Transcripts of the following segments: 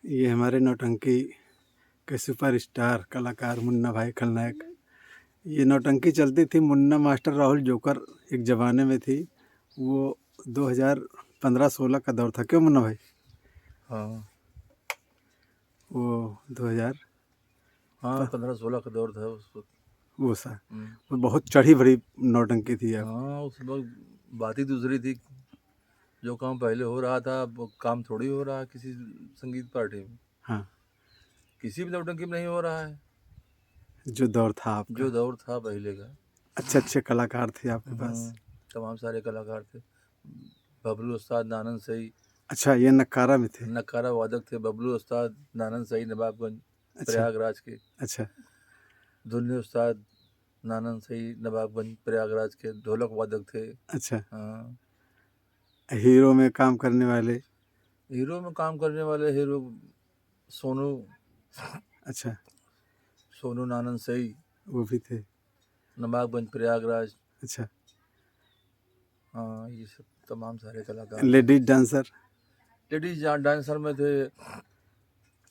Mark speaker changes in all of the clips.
Speaker 1: ये हमारे नौटंकी के सुपरस्टार कलाकार मुन्ना भाई खलनायक। ये नौटंकी चलती थी मुन्ना मास्टर राहुल जोकर, एक ज़माने में थी वो। 2015-16 का दौर था, क्यों मुन्ना भाई?
Speaker 2: हाँ
Speaker 1: वो 2000
Speaker 2: हाँ 15-16 का दौर था उस वक्त।
Speaker 1: वो सा वो बहुत चढ़ी भरी नौटंकी थी आप।
Speaker 2: हाँ उस वक्त बात ही दूसरी थी। जो काम पहले हो रहा था वो काम थोड़ी हो रहा है किसी संगीत पार्टी में।
Speaker 1: हाँ,
Speaker 2: किसी भी नौटंकी में नहीं हो रहा है।
Speaker 1: जो दौर था आपका,
Speaker 2: जो दौर था पहले का।
Speaker 1: अच्छे अच्छे कलाकार थे आपके पास।
Speaker 2: तमाम सारे कलाकार थे। बबलू उस्ताद, नानन सई।
Speaker 1: अच्छा, ये नक्कारा में थे।
Speaker 2: नक्कारा वादक थे बबलू उस्ताद, नानन सई नवाबगंज
Speaker 1: अच्छा
Speaker 2: प्रयागराज के।
Speaker 1: अच्छा
Speaker 2: धुन्नी उस्ताद, नानन सई नवाबगंज प्रयागराज के ढोलक वादक थे।
Speaker 1: अच्छा।
Speaker 2: हाँ,
Speaker 1: हीरो में काम करने वाले?
Speaker 2: हीरो में काम करने वाले हीरो सोनू।
Speaker 1: अच्छा,
Speaker 2: सोनू नानन सई
Speaker 1: वो भी थे।
Speaker 2: नवाबगंज प्रयागराज।
Speaker 1: अच्छा,
Speaker 2: हाँ, ये सब तमाम सारे कलाकार।
Speaker 1: Ladies dancer?
Speaker 2: लेडीज डांसर में थे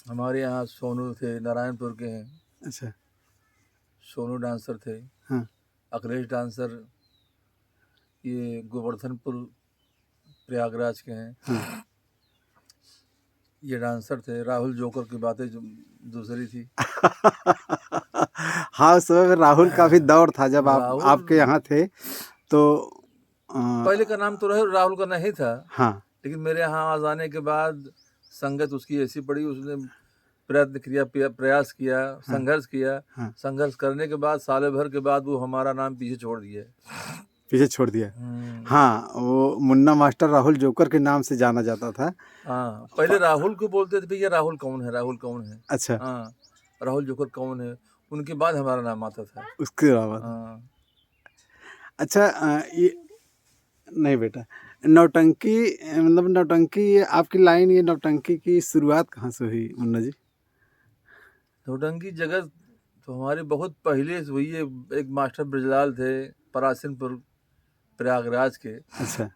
Speaker 2: हमारे यहाँ सोनू थे, नारायणपुर के हैं।
Speaker 1: अच्छा,
Speaker 2: सोनू डांसर थे।
Speaker 1: हाँ।
Speaker 2: अखिलेश डांसर ये गोवर्धनपुर प्रयागराज के हैं।
Speaker 1: हाँ।
Speaker 2: ये डांसर थे। राहुल जोकर की बातें जो दूसरी थी।
Speaker 1: हाँ, उस समय राहुल का भी दौर था जब आप
Speaker 2: राहुल
Speaker 1: आपके यहाँ थे तो
Speaker 2: पहले का नाम तो राहुल का नहीं था।
Speaker 1: हाँ
Speaker 2: लेकिन मेरे यहाँ आ जाने के बाद संगत उसकी ऐसी पड़ी, उसने प्रयत्न किया, प्रयास किया, संघर्ष किया।
Speaker 1: हाँ।
Speaker 2: संघर्ष करने के बाद साल भर के बाद वो हमारा नाम पीछे छोड़ दिया।
Speaker 1: पीछे छोड़ दिया। हाँ, वो मुन्ना मास्टर राहुल जोकर के नाम से जाना जाता था।
Speaker 2: हाँ, पहले राहुल को बोलते थे, भैया राहुल कौन है, राहुल कौन है।
Speaker 1: अच्छा,
Speaker 2: हाँ, राहुल जोकर कौन है, उनके बाद हमारा नाम आता था।
Speaker 1: उसके अलावा
Speaker 2: हाँ,
Speaker 1: अच्छा, ये नहीं बेटा, नौटंकी मतलब नौटंकी, ये आपकी लाइन, ये नौटंकी की शुरुआत कहाँ से हुई मुन्ना जी?
Speaker 2: नौटंकी जगत तो हमारे बहुत पहले से हुई है। एक मास्टर ब्रजलाल थे परासिनपुर प्रयागराज के।
Speaker 1: अच्छा,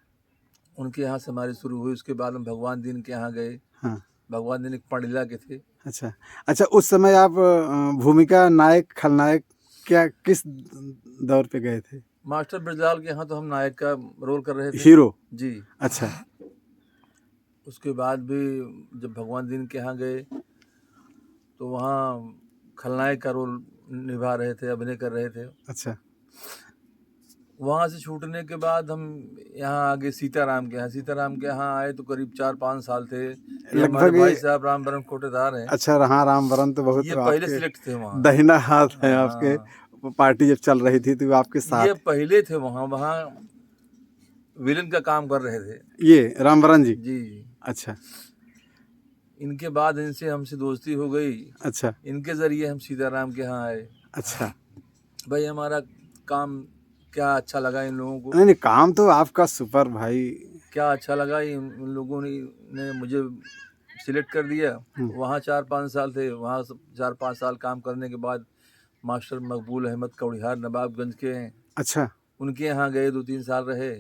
Speaker 2: उनके यहाँ से हमारी शुरू हुई। उसके बाद हम भगवान दीन के यहाँ गए।
Speaker 1: हाँ।
Speaker 2: भगवान दीन एक पांडिला के थे।
Speaker 1: अच्छा अच्छा, उस समय आप भूमिका नायक खलनायक क्या किस दौर पे गए थे?
Speaker 2: मास्टर ब्रजलाल के यहाँ तो हम नायक का रोल कर रहे थे।
Speaker 1: हीरो?
Speaker 2: जी।
Speaker 1: अच्छा।
Speaker 2: उसके बाद भी जब भगवान दीन के यहाँ गए तो वहाँ खलनायक का रोल निभा रहे थे, अभिनय कर रहे थे।
Speaker 1: अच्छा।
Speaker 2: वहाँ से छूटने के बाद हम यहाँ आगे सीताराम के यहाँ। सीताराम के यहाँ आए तो करीब 4-5 साल थे। ये हमारे भाई साहब रामवरण कोटेदार हैं।
Speaker 1: अच्छा, हाँ, रामवरण तो बहुत
Speaker 2: ये
Speaker 1: तो
Speaker 2: पहले
Speaker 1: आपके
Speaker 2: सिलेक्ट थे वहाँ।
Speaker 1: दाहिना हाथ है आपके। पार्टी जब चल रही थी तो आपके साथ
Speaker 2: ये पहले थे वहाँ। वहाँ विलन का काम कर रहे थे
Speaker 1: ये रामवरण जी।
Speaker 2: जी।
Speaker 1: अच्छा
Speaker 2: इनके बाद इनसे हमसे दोस्ती हो गई।
Speaker 1: अच्छा
Speaker 2: इनके जरिए हम सीताराम के यहाँ आए।
Speaker 1: अच्छा।
Speaker 2: भाई हमारा काम क्या अच्छा लगा इन लोगों को।
Speaker 1: नहीं, काम तो आपका सुपर भाई।
Speaker 2: क्या अच्छा लगा, इन लोगों ने मुझे सिलेक्ट कर दिया। वहाँ 4-5 साल थे। वहाँ 4-5 साल काम करने के बाद मास्टर मकबूल अहमद कौड़िहार नवाबगंज के हैं।
Speaker 1: अच्छा,
Speaker 2: उनके यहाँ गए, 2-3 साल रहे।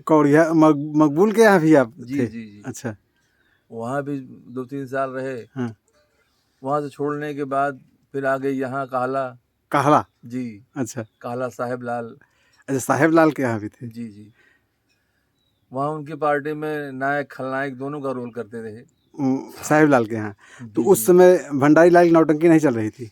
Speaker 1: कौड़िया मकबूल के यहाँ भी आप
Speaker 2: जी
Speaker 1: थे?
Speaker 2: जी जी।
Speaker 1: अच्छा।
Speaker 2: वहाँ भी 2-3 साल रहे।
Speaker 1: हाँ।
Speaker 2: वहाँ से छोड़ने के बाद फिर आ गए यहाँ काहला।
Speaker 1: काहला?
Speaker 2: जी।
Speaker 1: अच्छा
Speaker 2: काहला साहेब लाल।
Speaker 1: अच्छा, साहेब लाल के यहाँ भी थे?
Speaker 2: जी जी। वहाँ उनकी पार्टी में नायक खलनायक दोनों का रोल करते रहे।
Speaker 1: साहेब लाल के यहाँ। तो
Speaker 2: जी
Speaker 1: उस
Speaker 2: जी।
Speaker 1: समय भंडारी लाल की नौटंकी नहीं चल रही थी?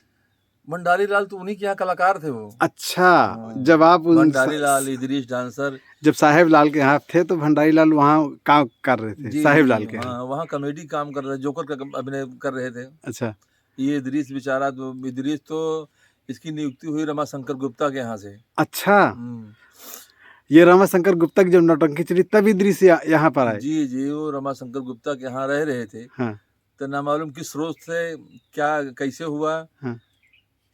Speaker 2: भंडारी लाल तो उन्हीं के यहाँ कलाकार थे वो।
Speaker 1: अच्छा, जब आप
Speaker 2: भंडारी लाल, इदरीश डांसर।
Speaker 1: जब साहेब लाल के यहाँ थे तो भंडारी लाल वहाँ काम कर रहे थे?
Speaker 2: जी
Speaker 1: साहेब
Speaker 2: जी।
Speaker 1: लाल के यहाँ?
Speaker 2: हाँ, वहाँ कॉमेडी काम कर रहे, जोकर का अभिनय कर रहे थे।
Speaker 1: अच्छा
Speaker 2: ये इदरीश बेचारा, तो इदरीश तो इसकी नियुक्ति हुई रमाशंकर गुप्ता के यहाँ से।
Speaker 1: अच्छा, ये रमाशंकर गुप्ता की जब नौटंकी चली तभी दृश्य यहाँ पर आए?
Speaker 2: जी जी। वो रमाशंकर गुप्ता के यहाँ रह रहे थे।
Speaker 1: हाँ
Speaker 2: तो ना मालूम किस स्रोत से क्या कैसे हुआ।
Speaker 1: हाँ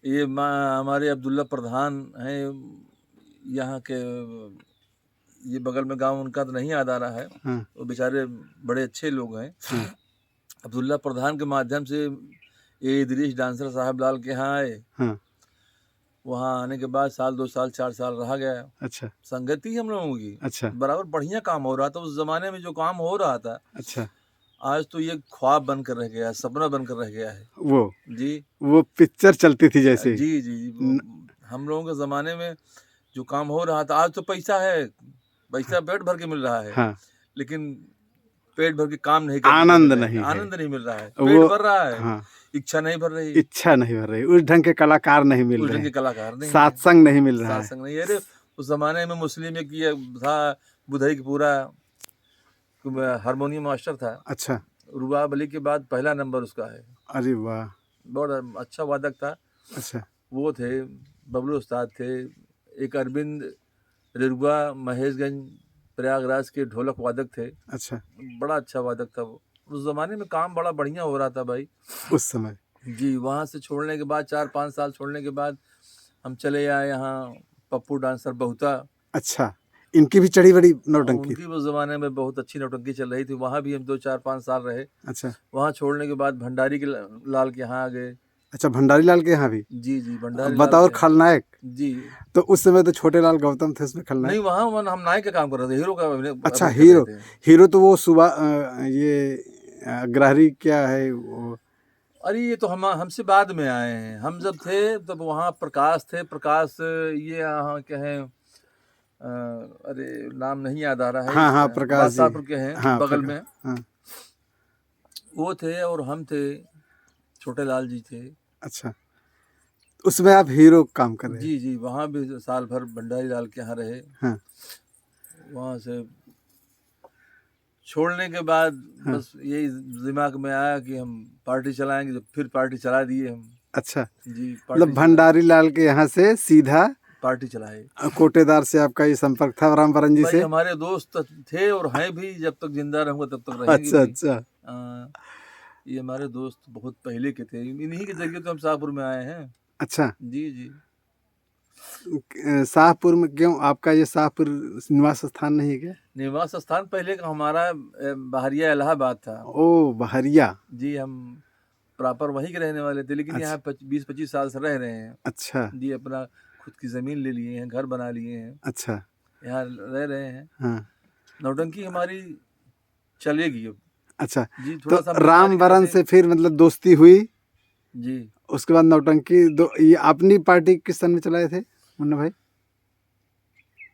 Speaker 2: ये हमारे अब्दुल्ला प्रधान हैं यहाँ के। ये बगल में गांव उनका तो नहीं याद आ रहा है।
Speaker 1: हाँ
Speaker 2: वो बेचारे बड़े अच्छे लोग हैं।
Speaker 1: हाँ।
Speaker 2: अब्दुल्ला प्रधान के माध्यम से ये इदरीश डांसर साहब लाल के यहाँ आए।
Speaker 1: हाँ।
Speaker 2: वहाँ आने के बाद 1-2 साल 4 साल रहा गया।
Speaker 1: अच्छा
Speaker 2: संगति हम लोगों की
Speaker 1: अच्छा
Speaker 2: बराबर बढ़िया काम हो रहा था उस जमाने में। जो काम हो रहा था,
Speaker 1: अच्छा
Speaker 2: आज तो ये ख्वाब बनकर रह गया है, सपना बनकर रह गया है।
Speaker 1: वो
Speaker 2: जी
Speaker 1: वो पिक्चर चलती थी जैसे।
Speaker 2: जी जी जी हम लोगों के ज़माने में जो काम हो रहा था, आज तो पैसा है, पैसा पेट भर के मिल रहा है,
Speaker 1: हाँ,
Speaker 2: लेकिन पेट भर के काम नहीं करने को
Speaker 1: आनंद
Speaker 2: मिल रहा है,
Speaker 1: नहीं है
Speaker 2: आनंद नहीं मिल रहा है,
Speaker 1: वो।
Speaker 2: पेट भर रहा है,
Speaker 1: हाँ,
Speaker 2: इच्छा नहीं भर रही है,
Speaker 1: इच्छा नहीं भर रही, उस ढंग के कलाकार नहीं मिल
Speaker 2: उस
Speaker 1: रहे
Speaker 2: ढंग के
Speaker 1: हैं,
Speaker 2: कलाकार नहीं है,
Speaker 1: सात्संग नहीं मिल रहा है।
Speaker 2: सत्संग नहीं है। अरे उस ज़माने में मुस्लिम एक ये था, बुधई की पूरा हारमोनियम मास्टर था,
Speaker 1: अच्छा,
Speaker 2: रुबाब अली के बाद पहला नंबर उसका है,
Speaker 1: अरे वाह,
Speaker 2: बहुत अच्छा वादक था।
Speaker 1: अच्छा,
Speaker 2: वो थे, बबलू उस्ताद थे, एक अरविंद रिरुआ महेशगंज प्रयागराज के ढोलक वादक थे,
Speaker 1: अच्छा,
Speaker 2: बड़ा अच्छा वादक था वो। उस ज़माने में काम बड़ा बढ़िया हो रहा था भाई।
Speaker 1: उस समय।
Speaker 2: जी वहाँ से छोड़ने के बाद 4-5 साल छोड़ने के बाद हम चले आए यहाँ पप्पू डांसर बहुता।
Speaker 1: अच्छा, इनकी भी चढ़ी बड़ी नौटंकी
Speaker 2: उनकी
Speaker 1: थी।
Speaker 2: उस ज़माने में बहुत अच्छी नौटंकी चल रही थी, वहाँ भी हम 2-4-5 साल रहे।
Speaker 1: अच्छा,
Speaker 2: वहाँ छोड़ने के बाद भंडारी के लाल के यहाँ आ गए।
Speaker 1: अच्छा, भंडारी लाल के यहाँ भी।
Speaker 2: जी जी भंडारी लाल
Speaker 1: बताओ,
Speaker 2: के यहाँ।
Speaker 1: खलनायक।
Speaker 2: जी
Speaker 1: तो उस समय तो छोटे लाल गौतम थे उसमें खलनायक।
Speaker 2: नहीं वहाँ हम नायक का काम कर रहे थे, हीरो का
Speaker 1: अच्छा,
Speaker 2: अभिनय कर रहे
Speaker 1: हीरो।
Speaker 2: थे।
Speaker 1: हीरो तो वो सुबह ग्रहरी क्या है वो।
Speaker 2: अरे ये तो हम हमसे बाद में आए हैं, हम जब थे तब वहाँ प्रकाश थे, प्रकाश ये यहाँ के हैं, अरे नाम नहीं याद आ रहा है,
Speaker 1: हाँ हाँ, प्रकाश जी।
Speaker 2: बादशाहपुर के हैं,
Speaker 1: हाँ,
Speaker 2: बगल
Speaker 1: प्रकाश,
Speaker 2: में
Speaker 1: हाँ,
Speaker 2: वो थे और हम थे, छोटे लाल जी थे।
Speaker 1: अच्छा, उसमें आप हीरो काम कर रहे हैं।
Speaker 2: जी जी वहाँ भी साल भर भंडारी लाल के यहाँ रहे।
Speaker 1: हाँ,
Speaker 2: वहाँ से छोड़ने के बाद
Speaker 1: हाँ,
Speaker 2: बस यही दिमाग में आया कि हम पार्टी चलाएंगे, जब फिर पार्टी चला दिए हम।
Speaker 1: अच्छा,
Speaker 2: जी
Speaker 1: मतलब भंडारी लाल के यहाँ से सीधा
Speaker 2: पार्टी चलाए।
Speaker 1: कोटेदार से आपका ये संपर्क था रामवरण जी
Speaker 2: भाई
Speaker 1: से।
Speaker 2: हमारे दोस्त थे और हैं भी, जब तक जिंदा रहूंगा तब तक रहेंगे
Speaker 1: अच्छा,
Speaker 2: भी।
Speaker 1: अच्छा,
Speaker 2: ये हमारे दोस्त बहुत पहले के थे, इन्हीं के जरिए तो हम शाहपुर में आए हैं।
Speaker 1: अच्छा।
Speaker 2: जी जी
Speaker 1: शाहपुर में क्यों आपका ये शाहपुर निवास स्थान नहीं है क्या?
Speaker 2: निवास स्थान पहले का हमारा बहरिया इलाहाबाद था।
Speaker 1: ओ, बहरिया।
Speaker 2: जी हम प्रॉपर वहीं के रहने वाले थे, लेकिन
Speaker 1: अच्छा,
Speaker 2: यहाँ 20-25 साल से रह रहे हैं।
Speaker 1: अच्छा,
Speaker 2: जी अपना खुद की ज़मीन ले लिए हैं, घर बना लिए हैं,
Speaker 1: अच्छा,
Speaker 2: यहाँ रह रहे हैं।
Speaker 1: हाँ,
Speaker 2: नौटंकी हमारी चलेगी अब।
Speaker 1: अच्छा।
Speaker 2: जी
Speaker 1: तो
Speaker 2: थोड़ा सा बीमारी
Speaker 1: रामवरण
Speaker 2: वजह
Speaker 1: से फिर मतलब दोस्ती हुई,
Speaker 2: जी
Speaker 1: उसके बाद नौटंकी ये अपनी पार्टी किस सन में चलाए थे मुन्ना भाई?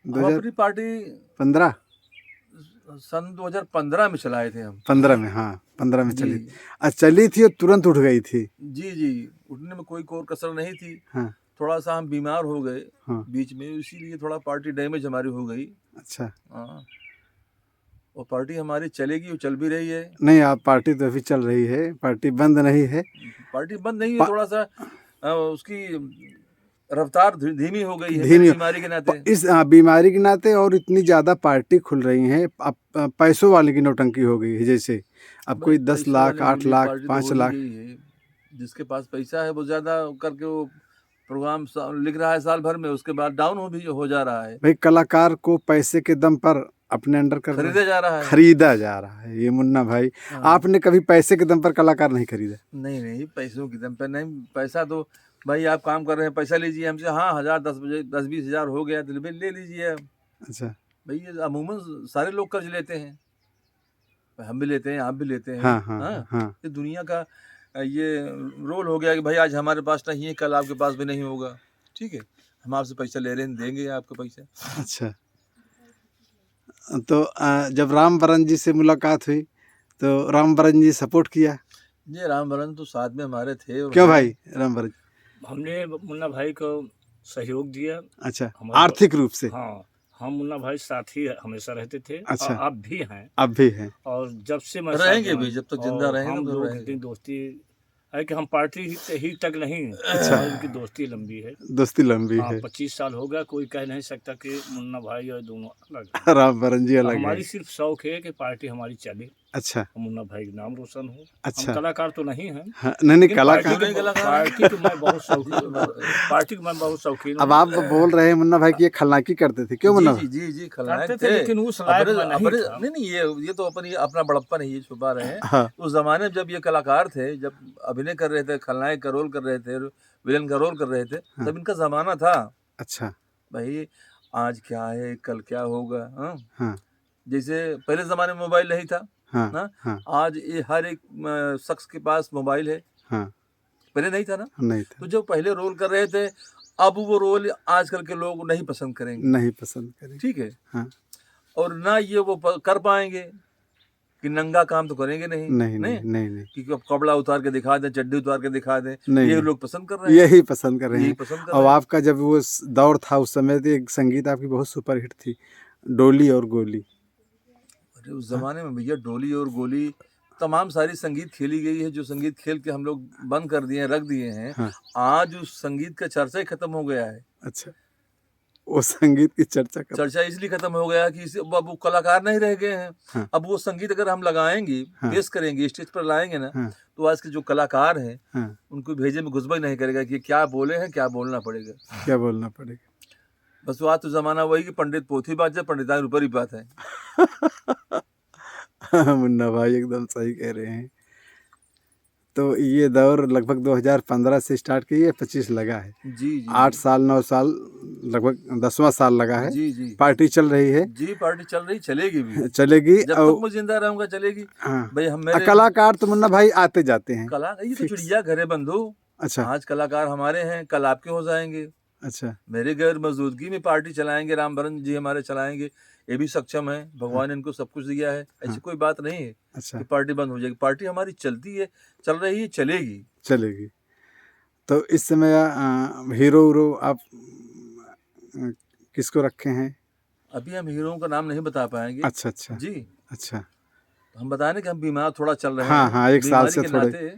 Speaker 2: हम अपनी पार्टी
Speaker 1: 2015
Speaker 2: सन 2015 में चलाए थे हम।
Speaker 1: 15 में, हाँ, 15 में
Speaker 2: जी
Speaker 1: चली। चली थी और तुरंत उठ गई थी।
Speaker 2: जी जी उठने में कोई कोर कसर नहीं थी।
Speaker 1: हाँ,
Speaker 2: थोड़ा सा हम बीमार हो गए
Speaker 1: हाँ,
Speaker 2: बीच में, इसीलिए थोड़ा पार्टी डैमेज हमारी हो गई।
Speaker 1: अच्छा।
Speaker 2: हाँ और पार्टी हमारी चलेगी और चल भी रही है।
Speaker 1: नहीं, आप पार्टी तो अभी चल रही है, पार्टी बंद नहीं है।
Speaker 2: पार्टी बंद नहीं है, थोड़ा सा उसकी रफ्तार धीमी हो गई है
Speaker 1: धीमी
Speaker 2: मेरी बीमारी के नाते।
Speaker 1: इस बीमारी के नाते, और इतनी ज़्यादा पार्टी खुल रही हैं, अब पैसों वाली की नौटंकी हो गई है। जैसे अब कोई 10
Speaker 2: पैसे
Speaker 1: लाख,
Speaker 2: वाले
Speaker 1: 8
Speaker 2: की
Speaker 1: लाख,
Speaker 2: पार्टी तो
Speaker 1: 5
Speaker 2: हो ही
Speaker 1: लाख।
Speaker 2: गई है। जिसके पास पैसा है वो ज़्यादा करके वो प्रोग्राम लिख रहा है साल भर में, उसके बाद डाउन हो जा रहा है।
Speaker 1: भाई, कलाकार को पैसे के दम पर अपने अंडर कर
Speaker 2: खरीदा जा रहा है।
Speaker 1: खरीदा जा रहा है ये मुन्ना भाई।
Speaker 2: हाँ।
Speaker 1: आपने कभी पैसे के दम पर कलाकार नहीं खरीदा?
Speaker 2: नहीं नहीं पैसों की दम पे नहीं। पैसा तो भाई आप काम कर रहे हैं, पैसा लीजिए हमसे, हाँ 1000 10-20 हज़ार हो गया तो ले लीजिए।
Speaker 1: अच्छा,
Speaker 2: भाई ये अमूमन सारे लोग कर्ज लेते हैं, हम भी लेते हैं, आप भी लेते हैं।
Speaker 1: हाँ, हाँ,
Speaker 2: हाँ
Speaker 1: हाँ,
Speaker 2: ये दुनिया का ये रोल हो गया कि भाई आज हमारे पास नहीं है, कल आपके पास भी नहीं होगा। ठीक है, हम आपसे पैसा ले रहे हैं, देंगे आपको पैसा।
Speaker 1: अच्छा। तो जब रामवरण जी से मुलाकात हुई तो रामवरण जी सपोर्ट किया?
Speaker 2: जी रामवरण तो साथ में हमारे थे और
Speaker 1: क्यों
Speaker 2: हैं।
Speaker 1: भाई रामवरण?
Speaker 3: हमने मुन्ना भाई को सहयोग दिया।
Speaker 1: अच्छा,
Speaker 3: हमारे
Speaker 1: आर्थिक रूप से?
Speaker 3: हाँ, हम मुन्ना भाई साथ ही हमेशा रहते थे।
Speaker 1: अच्छा।
Speaker 3: और अब भी हैं।
Speaker 1: अब भी हैं?
Speaker 3: और जब से मैं
Speaker 2: रहेंगे
Speaker 3: साथ
Speaker 2: भी,
Speaker 3: में-
Speaker 2: जब तक जिंदा
Speaker 3: और
Speaker 2: रहेंगे
Speaker 3: हम
Speaker 2: तो
Speaker 3: लोग
Speaker 2: रहेंगे।
Speaker 3: की दोस्ती है कि हम पार्टी ही तक नहीं।
Speaker 1: अच्छा।
Speaker 3: और उनकी दोस्ती लंबी है।
Speaker 1: दोस्ती लंबी
Speaker 3: हाँ,
Speaker 1: है।
Speaker 3: 25 साल हो गया, कोई कह नहीं सकता कि मुन्ना भाई और दोनों अलग हैं।
Speaker 1: रामवरण जी अलग है।
Speaker 3: हमारी सिर्फ शौक है कि पार्टी हमारी चले,
Speaker 1: अच्छा,
Speaker 3: मुन्ना भाई का नाम रोशन हो।
Speaker 1: अच्छा।
Speaker 3: हम कलाकार तो नहीं हैं,
Speaker 1: हाँ, नहीं
Speaker 3: लेकिन
Speaker 1: कलाकार।
Speaker 2: नहीं कलाकार।
Speaker 3: पार्टी के मैं बहुत शौकीन पार्टी के मैं बहुत शौकीन
Speaker 1: अब
Speaker 3: हूँ।
Speaker 1: आप बोल रहे हैं मुन्ना भाई की ये खलनायकी करते थे, क्यों मुन्ना
Speaker 2: जी
Speaker 1: भाई?
Speaker 2: जी जी खलनायक
Speaker 3: करते थे, लेकिन उस लायक मैं नहीं था।
Speaker 2: नहीं ये तो अपना बड़प्पन है, ये छुपा रहे हैं।
Speaker 1: हाँ,
Speaker 2: उस जमाने में जब ये कलाकार थे, जब अभिनय कर रहे थे, खलनायक का रोल कर रहे थे, विलन का रोल कर रहे थे, तब इनका जमाना था।
Speaker 1: अच्छा,
Speaker 2: भाई आज क्या है कल क्या होगा। हाँ
Speaker 1: हाँ,
Speaker 2: जैसे पहले जमाने में मोबाइल नहीं था,
Speaker 1: हाँ
Speaker 2: ना,
Speaker 1: हाँ
Speaker 2: आज ये हर एक शख्स के पास मोबाइल है,
Speaker 1: हाँ,
Speaker 2: पहले नहीं था ना।
Speaker 1: नहीं था,
Speaker 2: तो जो पहले रोल कर रहे थे, अब वो रोल आजकल के लोग नहीं पसंद करेंगे,
Speaker 1: नहीं पसंद करें।
Speaker 2: ठीक है।
Speaker 1: हाँ,
Speaker 2: और ना ये वो कर पाएंगे कि नंगा काम तो करेंगे नहीं,
Speaker 1: नहीं
Speaker 2: नहीं
Speaker 1: नहीं नहीं नहीं
Speaker 2: कि अब कपड़ा उतार के दिखा दें, चड्डी उतार के दिखा दें,
Speaker 1: नहीं
Speaker 2: ये
Speaker 1: नहीं,
Speaker 2: लोग पसंद कर रहे हैं,
Speaker 1: यही पसंद कर रहे
Speaker 2: यही
Speaker 1: हैं।
Speaker 2: पसंद कर
Speaker 1: अब
Speaker 2: रहे हैं।
Speaker 1: आपका जब वो दौर था उस समय तो एक संगीत आपकी बहुत सुपरहिट थी, डोली और गोली।
Speaker 2: अरे उस जमाने में भैया डोली और गोली तमाम सारी संगीत खेली गई है, जो संगीत खेल के हम लोग बंद कर दिए हैं, रख दिए हैं।
Speaker 1: हाँ,
Speaker 2: आज उस संगीत का चर्चा ही खत्म हो गया है।
Speaker 1: अच्छा, वो संगीत की चर्चा कर।
Speaker 2: चर्चा इसलिए खत्म हो गया कि अब वो कलाकार नहीं रह गए हैं।
Speaker 1: हाँ,
Speaker 2: अब वो संगीत अगर हम लगाएंगे,
Speaker 1: हाँ,
Speaker 2: पेश करेंगे, स्टेज पर लाएंगे ना,
Speaker 1: हाँ,
Speaker 2: तो आज के जो कलाकार हैं
Speaker 1: हाँ,
Speaker 2: उनको भेजे में घुसबई नहीं करेगा कि क्या बोले हैं, क्या बोलना पड़ेगा।
Speaker 1: क्या बोलना पड़ेगा।
Speaker 2: बस वो आज तो जमाना वही कि पंडित पोथी बात है, पंडितान ऊपर ही बात है।
Speaker 1: मुन्ना भाई एकदम सही कह रहे हैं। तो ये दौर लगभग 2015 से स्टार्ट किए, 25 लगा है,
Speaker 2: जी जी
Speaker 1: 8 साल 9 साल, लगभग 10वां साल लगा है।
Speaker 2: जी जी
Speaker 1: पार्टी चल रही है,
Speaker 2: जी, पार्टी चल रही, चलेगी भी,
Speaker 1: चलेगी।
Speaker 2: जब तक मैं जिंदा रहूंगा चलेगी।
Speaker 1: हाँ,
Speaker 2: भाई हम मेरे
Speaker 1: कलाकार तो मुन्ना भाई आते जाते हैं।
Speaker 2: कला ये तो
Speaker 1: फिक्स।
Speaker 2: चिड़िया घर है बंधु।
Speaker 1: अच्छा
Speaker 2: आज कलाकार हमारे हैं, कल आपके हो जाएंगे।
Speaker 1: अच्छा
Speaker 2: मेरे गैर मौजूदगी में पार्टी चलाएंगे, रामभरन जी हमारे चलाएंगे, ये भी सक्षम है, भगवान ने इनको सब कुछ दिया है, ऐसी
Speaker 1: हाँ।
Speaker 2: कोई बात नहीं है
Speaker 1: अच्छा,
Speaker 2: कि पार्टी बंद हो जाएगी। पार्टी हमारी चलती है, चल रही है, चलेगी।
Speaker 1: चलेगी। तो इस समय हीरो वीरो आप किसको रखे हैं?
Speaker 2: अभी हम हीरोओं का नाम नहीं बता पाएंगे।
Speaker 1: अच्छा अच्छा
Speaker 2: जी,
Speaker 1: अच्छा,
Speaker 2: हम बताए ना कि हम बीमार थोड़ा चल रहे
Speaker 1: हाँ
Speaker 2: हैं।
Speaker 1: हाँ, एक साल
Speaker 2: बीमारी
Speaker 1: से
Speaker 2: के
Speaker 1: थोड़े
Speaker 2: नाते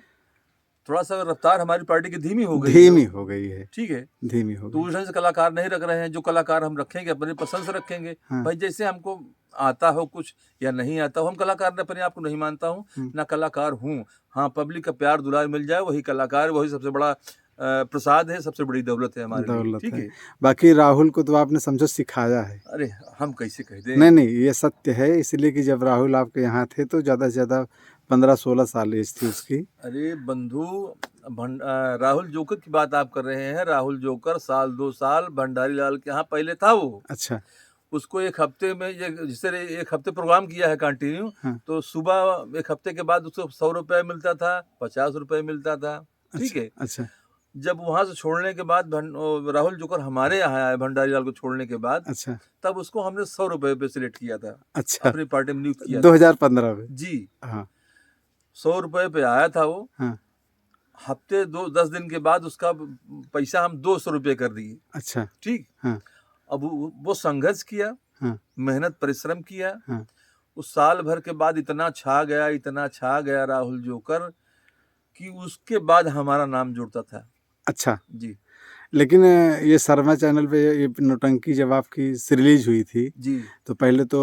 Speaker 2: थोड़ा सा रफ्तार हमारी पार्टी की धीमी हो गई
Speaker 1: धीमी
Speaker 2: है।
Speaker 1: हो गई है,
Speaker 2: ठीक है,
Speaker 1: धीमी हो
Speaker 2: तो
Speaker 1: गई।
Speaker 2: उस ढंग से कलाकार नहीं रख रहे हैं। जो कलाकार हम रखेंगे अपनी पसंद से रखेंगे।
Speaker 1: हाँ।
Speaker 2: भाई जैसे हमको आता हो कुछ या नहीं आता हो, हम कलाकार अपने आप को नहीं मानता हूँ, ना कलाकार हूँ। हाँ, पब्लिक का प्यार दुलार मिल जाए, वही कलाकार, वही सबसे बड़ा प्रसाद है, सबसे बड़ी दौलत है हमारे लिए।
Speaker 1: दौलत
Speaker 2: ठीक
Speaker 1: है।
Speaker 2: है।
Speaker 1: बाकी राहुल को तो आपने समझो सिखाया है।
Speaker 2: अरे हम कैसे कह दें।
Speaker 1: नहीं नहीं, ये सत्य है, इसलिए कि जब राहुल आपके यहाँ थे तो ज़्यादा से ज़्यादा 15-16 साल एज थी उसकी।
Speaker 2: अरे बंधु, राहुल जोकर की बात आप कर रहे हैं। राहुल जोकर साल 2 साल भंडारी लाल के यहाँ पहले था वो।
Speaker 1: अच्छा
Speaker 2: उसको एक हफ्ते में, जिससे एक हफ्ते प्रोग्राम किया है कंटिन्यू,
Speaker 1: हाँ।
Speaker 2: तो सुबह एक हफ्ते के बाद उसको 100 रुपये मिलता था, 50 रुपये मिलता था। ठीक है।
Speaker 1: अच्छा
Speaker 2: जब वहां से छोड़ने के बाद राहुल जोकर हमारे यहाँ आए, भंडारी लाल को छोड़ने के बाद,
Speaker 1: अच्छा
Speaker 2: तब उसको हमने 100 रुपये पे सिलेक्ट किया था,
Speaker 1: अच्छा,
Speaker 2: अपनी पार्टी में नियुक्त किया था।
Speaker 1: 2015 में।
Speaker 2: जी,
Speaker 1: हाँ
Speaker 2: 100 रुपये पे आया था वो।
Speaker 1: हाँ,
Speaker 2: हफ्ते 10 दिन के बाद उसका पैसा हम 200 रुपये कर दिए।
Speaker 1: अच्छा
Speaker 2: ठीक।
Speaker 1: हाँ
Speaker 2: अब वो संघर्ष किया,
Speaker 1: हाँ
Speaker 2: मेहनत परिश्रम किया।
Speaker 1: हाँ,
Speaker 2: उस साल भर के बाद इतना छा गया, इतना छा गया राहुल जोकर, कि उसके बाद हमारा नाम जुड़ता था।
Speaker 1: अच्छा।
Speaker 2: जी
Speaker 1: लेकिन ये शर्मा चैनल पे ये नौटंकी जब आपकी रिलीज हुई थी
Speaker 2: जी
Speaker 1: तो पहले तो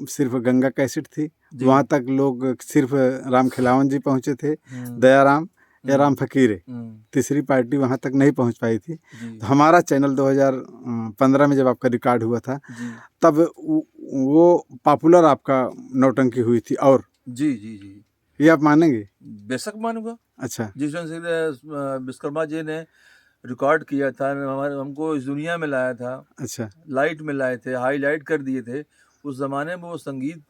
Speaker 1: सिर्फ गंगा कैसेट थी,
Speaker 2: जी।
Speaker 1: वहाँ तक लोग सिर्फ राम खिलावन जी पहुँचे थे,
Speaker 2: हम्म,
Speaker 1: दयाराम या राम फकीरे,
Speaker 2: हम्म,
Speaker 1: तीसरी पार्टी वहाँ तक नहीं पहुँच पाई थी।
Speaker 2: जी
Speaker 1: तो हमारा चैनल 2015 में जब आपका रिकॉर्ड हुआ था
Speaker 2: जी
Speaker 1: तब वो पॉपुलर आपका नौटंकी हुई थी। और
Speaker 2: जी जी जी,
Speaker 1: ये आप मानेंगे?
Speaker 2: बेशक मानूंगा।
Speaker 1: अच्छा
Speaker 2: जिस ढंग से विश्वकर्मा जी ने रिकॉर्ड किया था, हमको इस दुनिया में लाया था,
Speaker 1: अच्छा
Speaker 2: लाइट में लाए थे, हाईलाइट कर दिए थे। उस ज़माने में वो संगीत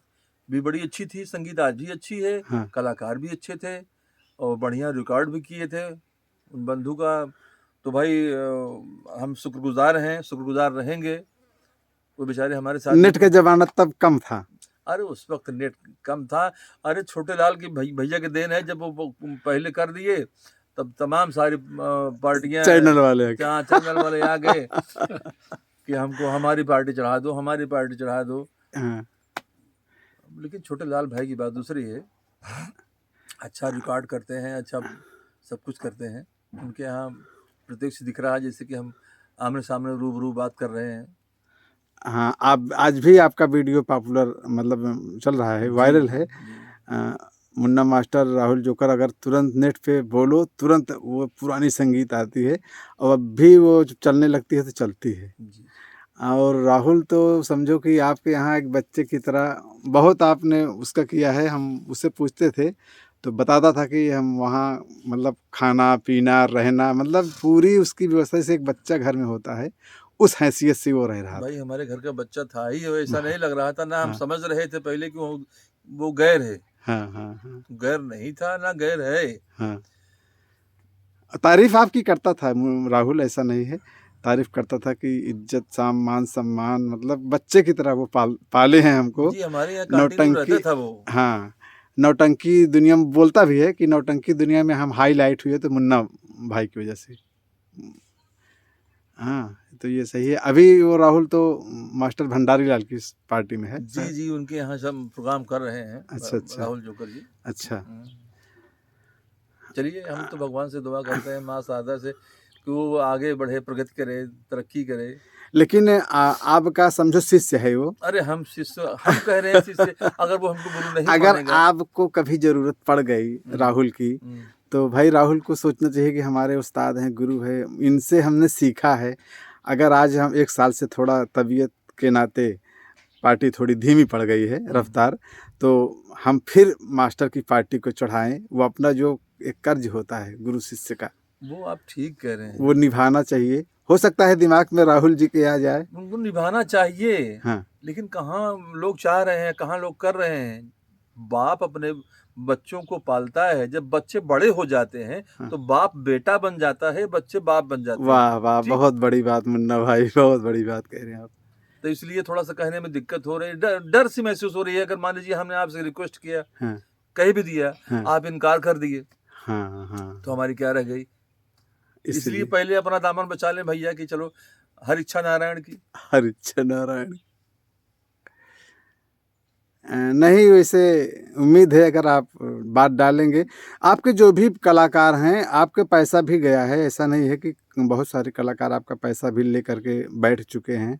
Speaker 2: भी बड़ी अच्छी थी, संगीत आज भी अच्छी है,
Speaker 1: हाँ
Speaker 2: कलाकार भी अच्छे थे और बढ़िया रिकॉर्ड भी किए थे उन बंधु का। तो भाई हम शुक्रगुजार हैं, शुक्रगुजार रहेंगे। वो बेचारे हमारे साथ
Speaker 1: नेट का जमाना तब कम था।
Speaker 2: अरे उस वक्त नेट कम था। अरे छोटे लाल की भैया के देन है, जब वो पहले कर दिए तब तमाम सारी पार्टियां,
Speaker 1: चैनल वाले आके।
Speaker 2: चैनल वाले आ गए कि हमको हमारी पार्टी चढ़ा दो, हमारी पार्टी चढ़ा दो।
Speaker 1: हाँ
Speaker 2: लेकिन छोटे लाल भाई की बात दूसरी है। अच्छा रिकॉर्ड करते हैं, अच्छा सब कुछ करते हैं। उनके यहाँ प्रत्यक्ष दिख रहा है, जैसे कि हम आमने सामने रूबरू बात कर रहे हैं।
Speaker 1: हाँ, आप आज भी आपका वीडियो पॉपुलर मतलब चल रहा है, वायरल है। मुन्ना मास्टर राहुल जोकर, अगर तुरंत नेट पे बोलो तुरंत वो पुरानी संगीत आती है और अब भी वो जब चलने लगती है तो चलती है।
Speaker 2: जी
Speaker 1: और राहुल तो समझो कि आपके यहाँ एक बच्चे की तरह बहुत आपने उसका किया है। हम उससे पूछते थे तो बताता था कि हम वहाँ मतलब खाना पीना रहना मतलब पूरी उसकी व्यवस्था से एक बच्चा घर में होता है, उस हैसियत से वो रह रहा था।
Speaker 2: भाई हमारे घर का बच्चा था ही, ऐसा नहीं लग रहा था ना। हम
Speaker 1: हाँ।
Speaker 2: समझ रहे थे पहले कि वो गैर है,
Speaker 1: हाँ हाँ हाँ
Speaker 2: गैर नहीं था ना गैर है।
Speaker 1: हाँ। तारीफ आपकी करता था राहुल, ऐसा नहीं है, तारीफ करता था कि इज्जत मान सम्मान, मतलब बच्चे की तरह वो पाले हैं हमको।
Speaker 2: जी हमारे यहाँ कंटिन्यू
Speaker 1: नौटंकी,
Speaker 2: रहता था वो।
Speaker 1: हाँ, नौटंकी दुनिया में बोलता भी है कि नौटंकी दुनिया में हम हाईलाइट हुए तो मुन्ना भाई की वजह से। हाँ, तो ये सही है। अभी वो राहुल तो मास्टर भंडारी लाल की पार्टी में है।
Speaker 2: जी जी उनके यहाँ सब प्रोग्राम कर रहे हैं।
Speaker 1: अच्छा अच्छा
Speaker 2: राहुल जोकर जी।
Speaker 1: अच्छा।
Speaker 2: चलिए हम तो भगवान से दुआ करते हैं, माँ शारदा से, कि वो आगे बढ़े, प्रगति करे, तरक्की करे।
Speaker 1: लेकिन आपका समझो शिष्य है वो।
Speaker 2: अरे हम शिष्य, हम कह रहे हैं शिष्य, अगर वो हमको गुरु नहीं
Speaker 1: अगर
Speaker 2: मानेगा।
Speaker 1: आपको कभी जरूरत पड़ गई राहुल की, तो भाई राहुल को सोचना चाहिए कि हमारे उस्ताद हैं, गुरु है, इनसे हमने सीखा है। अगर आज हम 1 साल से थोड़ा तबीयत के नाते पार्टी थोड़ी धीमी पड़ गई है रफ्तार, तो हम फिर मास्टर की पार्टी को चढ़ाएं। वो अपना जो एक कर्ज होता है गुरु शिष्य का,
Speaker 2: वो आप ठीक कह रहे हैं,
Speaker 1: वो निभाना चाहिए। हो सकता है दिमाग में राहुल जी के आ जाए,
Speaker 2: उनको निभाना चाहिए।
Speaker 1: हाँ,
Speaker 2: लेकिन कहाँ लोग चाह रहे हैं, कहाँ लोग कर रहे हैं। बाप अपने बच्चों को पालता है, जब बच्चे बड़े हो जाते हैं
Speaker 1: हाँ।
Speaker 2: तो बाप बेटा बन जाता है, बच्चे बाप बन जाते हैं।
Speaker 1: वाह वाह,
Speaker 2: ठीक?
Speaker 1: बहुत बड़ी बात मुन्ना भाई, बहुत बड़ी बात कह रहे हैं आप।
Speaker 2: तो इसलिए थोड़ा सा कहने में दिक्कत हो रही है, डर सी महसूस हो रही है। अगर मान लीजिए हमने आपसे रिक्वेस्ट किया,
Speaker 1: हाँ
Speaker 2: कह भी दिया,
Speaker 1: हाँ
Speaker 2: आप इनकार कर दिए,
Speaker 1: हाँ हाँ,
Speaker 2: तो हमारी क्या रह गई। इसलिए
Speaker 1: इसलिए
Speaker 2: पहले अपना दामन बचा लें भैया, कि चलो हर इच्छा नारायण की।
Speaker 1: हर इच्छा नारायण। नहीं, वैसे उम्मीद है अगर आप बात डालेंगे। आपके जो भी कलाकार हैं, आपके पैसा भी गया है, ऐसा नहीं है कि बहुत सारे कलाकार आपका पैसा भी ले करके बैठ चुके हैं,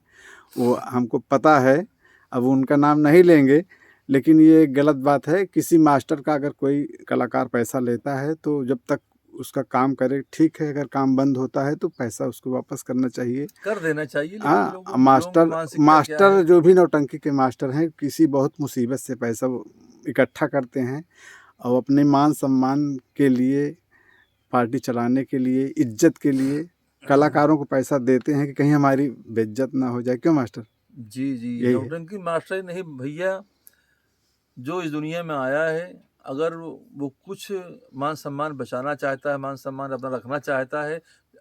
Speaker 1: वो हमको पता है। अब उनका नाम नहीं लेंगे, लेकिन ये गलत बात है। किसी मास्टर का अगर कोई कलाकार पैसा लेता है तो जब तक उसका काम करे ठीक है, अगर काम बंद होता है तो पैसा उसको वापस करना चाहिए,
Speaker 2: कर देना चाहिए। लेकिन
Speaker 1: हाँ।
Speaker 2: लोगों की
Speaker 1: मास्टर
Speaker 2: मानसिकता क्या
Speaker 1: मास्टर
Speaker 2: है?
Speaker 1: जो भी नौटंकी के मास्टर हैं, किसी बहुत मुसीबत से पैसा वो इकट्ठा करते हैं और अपने मान सम्मान के लिए, पार्टी चलाने के लिए, इज्जत के लिए कलाकारों को पैसा देते हैं कि कहीं हमारी बेइज्जत ना हो जाए। क्यों मास्टर?
Speaker 2: जी जी
Speaker 1: यही है।
Speaker 2: नौटंकी मास्टर नहीं भैया, जो इस दुनिया में आया है, अगर वो कुछ मान सम्मान बचाना चाहता है, मान सम्मान अपना रखना चाहता है,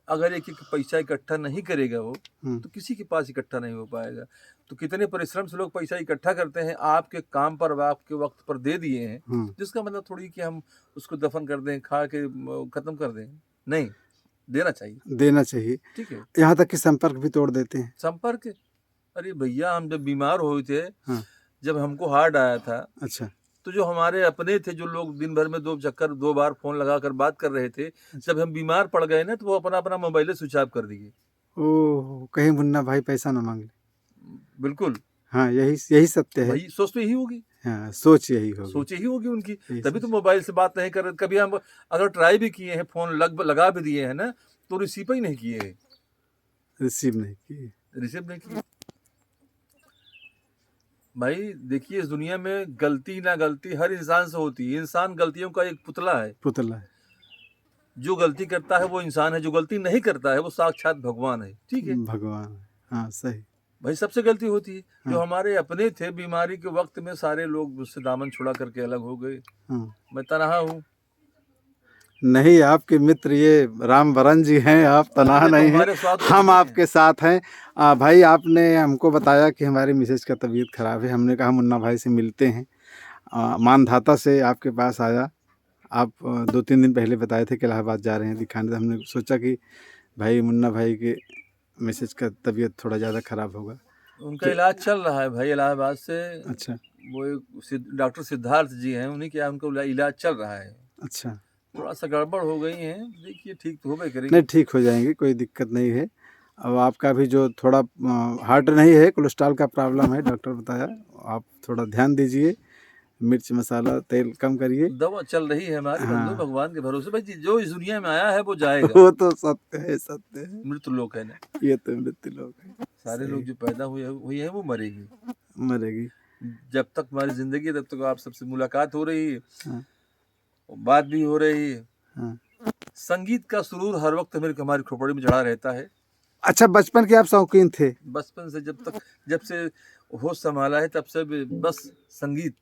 Speaker 2: अगर एक एक पैसा इकट्ठा नहीं करेगा वो, तो किसी के पास इकट्ठा नहीं हो पाएगा। तो कितने परिश्रम से लोग पैसा इकट्ठा करते हैं, आपके काम पर, आपके वक्त पर दे दिए हैं, जिसका मतलब थोड़ी कि हम उसको दफन कर दें, खा के खत्म कर दें। नहीं, देना चाहिए,
Speaker 1: देना चाहिए।
Speaker 2: ठीक है।
Speaker 1: यहाँ तक कि संपर्क भी तोड़ देते हैं।
Speaker 2: संपर्क, अरे भैया हम जब बीमार हुए थे,
Speaker 1: हाँ।
Speaker 2: जब हमको हार्ट आया था,
Speaker 1: अच्छा
Speaker 2: तो जो हमारे अपने थे, जो लोग दिन भर में 2 बार फोन लगाकर बात कर रहे थे, जब हम बीमार पड़ गए ना, तो वो अपना अपना मोबाइल स्विच ऑफ कर दिए।
Speaker 1: ओह, कहीं मुन्ना भाई पैसा ना मांग ले।
Speaker 2: बिल्कुल,
Speaker 1: हाँ, यही सत्य है।
Speaker 2: भाई सोच तो यही होगी,
Speaker 1: हाँ, सोच यही होगी।
Speaker 2: सोच यही होगी उनकी,
Speaker 1: यही
Speaker 2: तभी तो
Speaker 1: सोच।
Speaker 2: मोबाइल से बात नहीं कर रहे। कभी हम अगर ट्राई भी किए हैं, फोन लगा भी दिए हैं ना, तो रिसीव ही नहीं किए हैं,
Speaker 1: रिसीव नहीं किए।
Speaker 2: रिसीव नहीं किए। भाई देखिए, इस दुनिया में गलती ना गलती हर इंसान से होती है। इंसान गलतियों का एक पुतला है।
Speaker 1: पुतला है।
Speaker 2: जो गलती करता है वो इंसान है, जो गलती नहीं करता है वो साक्षात भगवान है। ठीक है
Speaker 1: भगवान, हाँ सही।
Speaker 2: भाई, सबसे गलती होती है। जो
Speaker 1: हाँ।
Speaker 2: हमारे अपने थे, बीमारी के वक्त में सारे लोग उससे दामन छुड़ा करके अलग हो गए।
Speaker 1: हाँ।
Speaker 2: मैं तनहा हूँ।
Speaker 1: नहीं, आपके मित्र ये राम बरन जी हैं, आप तनहा
Speaker 2: ये तो
Speaker 1: नहीं हैं,
Speaker 2: हमारे साथ
Speaker 1: हम
Speaker 2: होते हैं।
Speaker 1: आपके साथ हैं। भाई आपने हमको बताया कि हमारी मिसेज का तबीयत खराब है, हमने कहा मुन्ना भाई से मिलते हैं। मानधाता से आपके पास आया। आप 2-3 दिन पहले बताए थे कि इलाहाबाद जा रहे हैं दिखाने, तो हमने सोचा कि भाई मुन्ना भाई के मिसेज का तबीयत थोड़ा ज़्यादा खराब होगा।
Speaker 2: उनका इलाज चल रहा है भाई, इलाहाबाद से।
Speaker 1: अच्छा
Speaker 2: वो एक डॉक्टर सिद्धार्थ जी हैं, उन्हीं के यहाँ उनका इलाज चल रहा है।
Speaker 1: अच्छा।
Speaker 2: थोड़ा सा गड़बड़ हो गई है, देखिए ठीक तो होगा करेंगे।
Speaker 1: नहीं, ठीक हो जाएंगे, कोई दिक्कत नहीं है। अब आपका भी जो थोड़ा हार्ट नहीं है, कोलेस्ट्रॉल का प्रॉब्लम है, डॉक्टर बताया। आप थोड़ा ध्यान दीजिए, मिर्च मसाला तेल कम करिए।
Speaker 2: दवा चल रही है हमारी,
Speaker 1: हाँ।
Speaker 2: बंधु भगवान के भरोसे। भाई जो इस दुनिया में आया है वो जाएगा।
Speaker 1: वो तो सत्य है, सत्य है।
Speaker 2: मृत्यु लोक है ना,
Speaker 1: ये तो मृत्यु लोग है।
Speaker 2: सारे लोग जो पैदा हुई है वो मरेगी।
Speaker 1: मरेगी।
Speaker 2: जब तक हमारी जिंदगी है, तब तक आप सबसे मुलाकात हो रही है,
Speaker 1: हाँ
Speaker 2: बात भी हो रही है।
Speaker 1: हाँ।
Speaker 2: संगीत का सुरूर हर वक्त हमारी खोपड़ी में चढ़ा रहता है।
Speaker 1: अच्छा, बचपन के आप शौकीन थे?
Speaker 2: बचपन से, जब से होश संभाला है, तब से बस संगीत।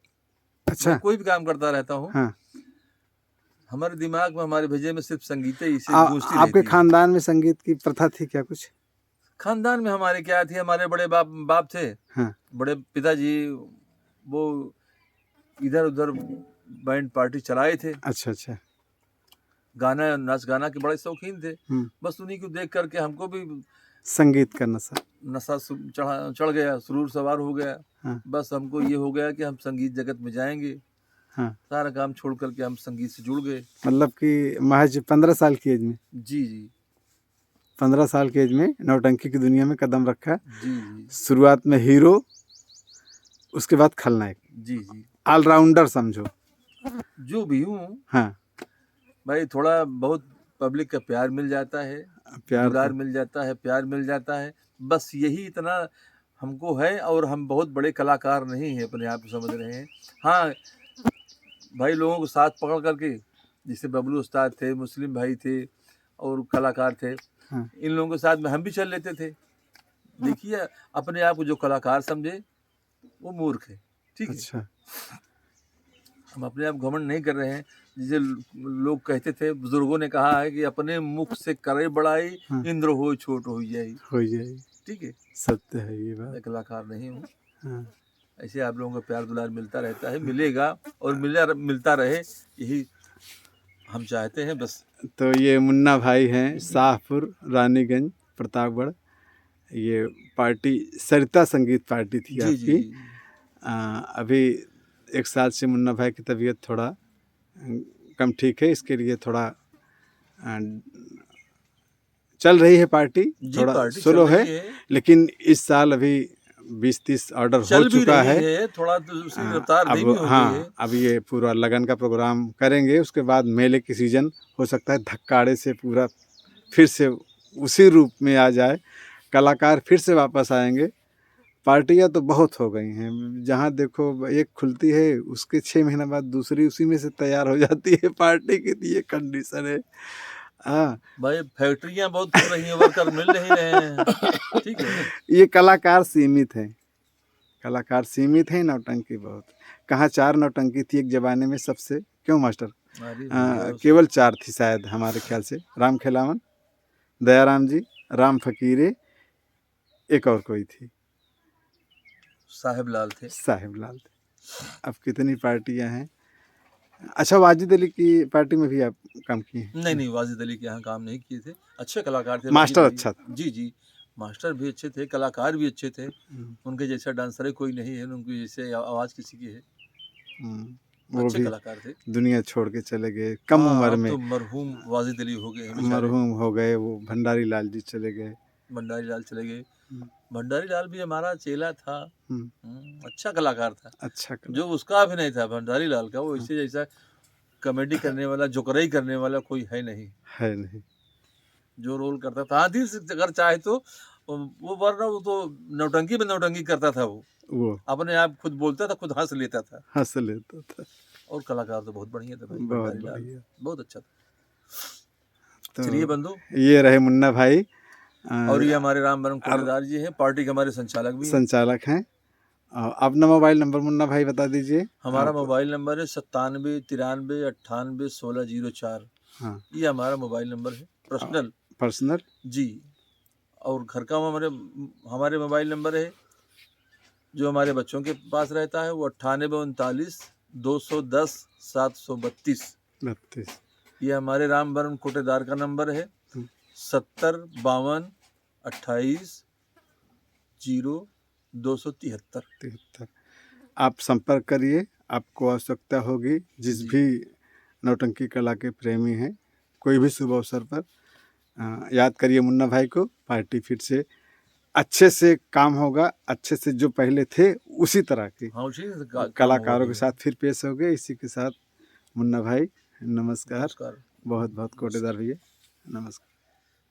Speaker 1: अच्छा।
Speaker 2: मैं कोई भी काम करता रहता हूँ,
Speaker 1: हाँ।
Speaker 2: हमारे दिमाग में, हमारे भेजे में सिर्फ संगीत ही से गूंजती
Speaker 1: आपके
Speaker 2: रहती है।
Speaker 1: खानदान में संगीत की प्रथा थी क्या कुछ?
Speaker 2: खानदान में हमारे क्या थी, हमारे बड़े बाप थे,
Speaker 1: हाँ।
Speaker 2: बड़े पिताजी, वो इधर उधर बैंड पार्टी चलाए थे,
Speaker 1: अच्छा अच्छा।
Speaker 2: गाना नाच गाना के बड़े शौकीन थे।
Speaker 1: हम्म।
Speaker 2: बस उन्हीं को देख करके हमको भी
Speaker 1: संगीत का नशा।
Speaker 2: नशा चढ़ गया, सुरूर सवार हो गया।
Speaker 1: हाँ।
Speaker 2: बस हमको ये हो गया कि हम संगीत जगत में जाएंगे।
Speaker 1: हाँ।
Speaker 2: सारा काम छोड़ करके हम संगीत से जुड़ गए।
Speaker 1: मतलब कि महज 15 साल की एज में?
Speaker 2: जी जी
Speaker 1: 15 साल की एज में नौटंकी की दुनिया में कदम रखा।
Speaker 2: जी जी
Speaker 1: शुरुआत में हीरो, उसके बाद खलनायक,
Speaker 2: जी जी
Speaker 1: ऑलराउंडर समझो।
Speaker 2: जो भी हूँ
Speaker 1: हाँ।
Speaker 2: भाई, थोड़ा बहुत पब्लिक का प्यार मिल जाता है,
Speaker 1: प्यार
Speaker 2: दुलार
Speaker 1: तो
Speaker 2: मिल जाता है, प्यार मिल जाता है, बस यही इतना हमको है। और हम बहुत बड़े कलाकार नहीं हैं, अपने आप को समझ रहे हैं। हाँ भाई, लोगों को साथ पकड़ करके, जैसे बबलू उस्ताद थे, मुस्लिम भाई थे और कलाकार थे,
Speaker 1: हाँ।
Speaker 2: इन लोगों के साथ में हम भी चल लेते थे। देखिए, अपने आप को जो कलाकार समझे वो मूर्ख है, ठीक है।
Speaker 1: अच्छा।
Speaker 2: हम अपने आप घमंड नहीं कर रहे हैं। जिसे लोग कहते थे, बुजुर्गों ने कहा है कि अपने मुख से करे बड़ाई,
Speaker 1: हाँ।
Speaker 2: इंद्र हो छोट हो जाई।
Speaker 1: हो जाए,
Speaker 2: ठीक है,
Speaker 1: सत्य है ये
Speaker 2: मैं
Speaker 1: बात।
Speaker 2: कलाकार नहीं हूँ।
Speaker 1: हाँ।
Speaker 2: ऐसे आप लोगों का प्यार दुलार मिलता रहता है, मिलेगा और मिलता रहे, यही हम चाहते हैं बस।
Speaker 1: तो ये मुन्ना भाई हैं, शाहपुर, रानीगंज, प्रतापगढ़। ये पार्टी सरिता संगीत पार्टी थी
Speaker 2: जी जी
Speaker 1: आपकी।
Speaker 2: जी
Speaker 1: अभी 1 साल से मुन्ना भाई की तबीयत थोड़ा कम ठीक है, इसके लिए थोड़ा अ, चल रही है पार्टी,
Speaker 2: जी
Speaker 1: थोड़ा
Speaker 2: पार्टी चल
Speaker 1: स्लो है,
Speaker 2: रही है,
Speaker 1: लेकिन इस साल अभी 20-30 ऑर्डर हो
Speaker 2: चल भी
Speaker 1: चुका
Speaker 2: रही
Speaker 1: है।
Speaker 2: है, थोड़ा तो उसकी रफ्तार
Speaker 1: अब
Speaker 2: धीमी हो गई है।
Speaker 1: हाँ, अब ये पूरा लगन का प्रोग्राम करेंगे, उसके बाद मेले की सीजन हो सकता है धक्काड़े से पूरा फिर से उसी रूप में आ जाए, कलाकार फिर से वापस आएंगे। पार्टियां तो बहुत हो गई हैं, जहाँ देखो एक खुलती है, उसके 6 महीने बाद दूसरी उसी में से तैयार हो जाती है। पार्टी की तो ये कंडीशन है। हाँ।
Speaker 2: भाई, फैक्ट्रियां बहुत खुल रही हैं, वर्कर मिल नहीं रहे हैं, ठीक है।
Speaker 1: ये कलाकार सीमित हैं, कलाकार सीमित हैं, नौटंकी बहुत। कहाँ 4 नौटंकी थी एक ज़माने में सबसे, क्यों मास्टर?
Speaker 2: अरे भैया,
Speaker 1: केवल 4 थी शायद हमारे ख्याल से, राम खेलावन, दयाराम जी, राम फकीरे, एक और कोई थी,
Speaker 2: साहेब लाल थे।
Speaker 1: साहिब लाल थे। अब कितनी पार्टियां हैं। अच्छा, वाजिद अली की पार्टी में भी आप काम किए हैं?
Speaker 2: नहीं नहीं, वाजिद अली के यहाँ काम नहीं किए थे। अच्छे कलाकार थे
Speaker 1: मास्टर
Speaker 2: वाजिद अली।
Speaker 1: अच्छा था।
Speaker 2: जी जी, मास्टर भी अच्छे थे, कलाकार भी अच्छे थे। उनके जैसा डांसर कोई नहीं है, उनकी जैसे आवाज़ किसी की है।
Speaker 1: वो
Speaker 2: अच्छे
Speaker 1: भी
Speaker 2: कलाकार थे।
Speaker 1: दुनिया छोड़ के चले गए कम
Speaker 2: हाँ,
Speaker 1: उम्र
Speaker 2: अब
Speaker 1: में,
Speaker 2: तो मरहूम वाजिद अली हो गए हैं बेचारे।
Speaker 1: मरहूम हो गए। वो भंडारी लाल जी चले गए।
Speaker 2: भंडारी लाल चले गए। भंडारी लाल भी हमारा चेला था। अच्छा कलाकार था।
Speaker 1: अच्छा
Speaker 2: जो उसका अभिनय था भंडारी लाल का, वो इससे जैसा कॉमेडी करने वाला, जोकराई करने वाला कोई है नहीं।
Speaker 1: है नहीं।
Speaker 2: जो रोल करता था, दिल से अगर चाहे तो वो, वरना वो तो नौटंकी में नौटंकी करता था। वो अपने आप खुद बोलता था, खुद हंस लेता था,
Speaker 1: हंस लेता था।
Speaker 2: और कलाकार तो बहुत बढ़िया था भाई,
Speaker 1: बहुत
Speaker 2: भंडारी लाल
Speaker 1: बढ़िया।
Speaker 2: बहुत अच्छा था।
Speaker 1: तो
Speaker 2: चलिए बंधु,
Speaker 1: ये रहे मुन्ना भाई,
Speaker 2: और ये हमारे रामवरम कोटेदार जी हैं, पार्टी के हमारे संचालक भी हैं।
Speaker 1: संचालक हैं। अपना मोबाइल नंबर मुन्ना भाई बता दीजिए।
Speaker 2: हमारा मोबाइल नंबर है 97 93 98 1604।
Speaker 1: हाँ।
Speaker 2: ये हमारा मोबाइल नंबर है,
Speaker 1: पर्सनल
Speaker 2: जी। और घर का हमारे मोबाइल नंबर है, जो हमारे बच्चों के पास रहता है, वो 98 39 210 732। ये हमारे रामवरम कोटेदार का नंबर है, 70 52 28 0 273।
Speaker 1: आप संपर्क करिए, आपको आवश्यकता होगी। जिस भी नौटंकी कला के प्रेमी हैं, कोई भी शुभ अवसर पर याद करिए मुन्ना भाई को। पार्टी फिर से अच्छे से काम होगा, अच्छे से जो पहले थे उसी तरह के कलाकारों के साथ फिर पेश हो गए। इसी के साथ मुन्ना भाई नमस्कार। बहुत बहुत कोटेदार भैया नमस्कार।